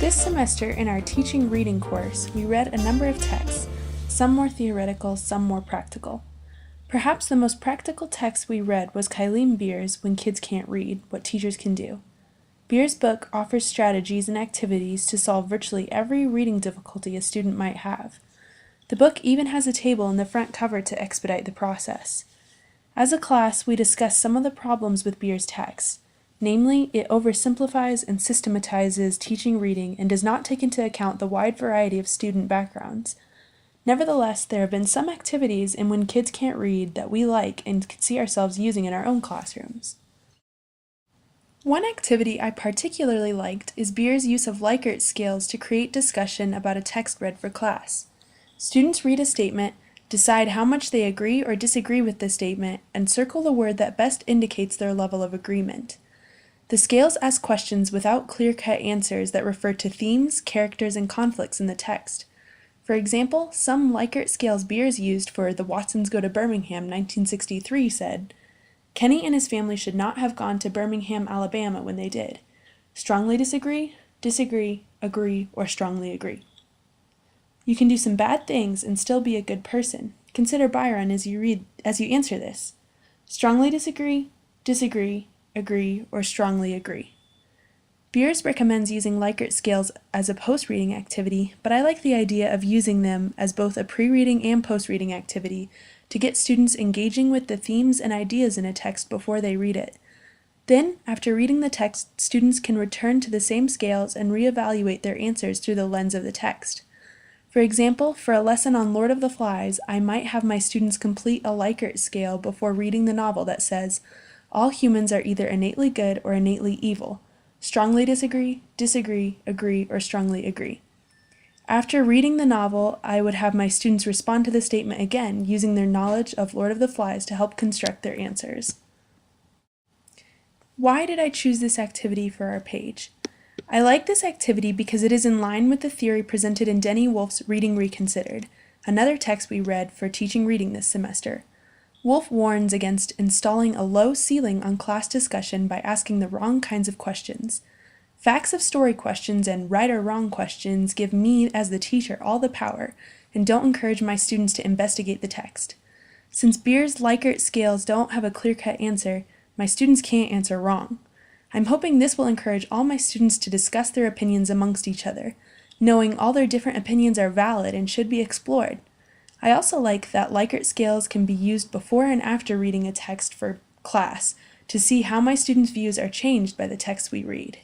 This semester in our teaching reading course, we read a number of texts, some more theoretical, some more practical. Perhaps the most practical text we read was Kylene Beer's When Kids Can't Read, What Teachers Can Do. Beer's book offers strategies and activities to solve virtually every reading difficulty a student might have. The book even has a table in the front cover to expedite the process. As a class, we discussed some of the problems with Beer's text. Namely, it oversimplifies and systematizes teaching reading and does not take into account the wide variety of student backgrounds. Nevertheless, there have been some activities in When Kids Can't Read that we like and could see ourselves using in our own classrooms. One activity I particularly liked is Beer's use of Likert scales to create discussion about a text read for class. Students read a statement, decide how much they agree or disagree with the statement, and circle the word that best indicates their level of agreement. The scales ask questions without clear-cut answers that refer to themes, characters, and conflicts in the text. For example, some Likert scales Beers used for The Watsons Go to Birmingham 1963 said, "Kenny and his family should not have gone to Birmingham, Alabama when they did. Strongly disagree, disagree, agree, or strongly agree." You can do some bad things and still be a good person. Consider Byron as you answer this. Strongly disagree, disagree, agree, or strongly agree. Beers recommends using Likert scales as a post-reading activity, but I like the idea of using them as both a pre-reading and post-reading activity to get students engaging with the themes and ideas in a text before they read it. Then, after reading the text, students can return to the same scales and reevaluate their answers through the lens of the text. For example, for a lesson on Lord of the Flies, I might have my students complete a Likert scale before reading the novel that says, "All humans are either innately good or innately evil. Strongly disagree, disagree, agree, or strongly agree." After reading the novel, I would have my students respond to the statement again using their knowledge of Lord of the Flies to help construct their answers. Why did I choose this activity for our page? I like this activity because it is in line with the theory presented in Denny Wolf's Reading Reconsidered, another text we read for teaching reading this semester. Wolf warns against installing a low ceiling on class discussion by asking the wrong kinds of questions. Facts of story questions and right or wrong questions give me, as the teacher, all the power and don't encourage my students to investigate the text. Since Beer's Likert scales don't have a clear-cut answer, my students can't answer wrong. I'm hoping this will encourage all my students to discuss their opinions amongst each other, knowing all their different opinions are valid and should be explored. I also like that Likert scales can be used before and after reading a text for class to see how my students' views are changed by the text we read.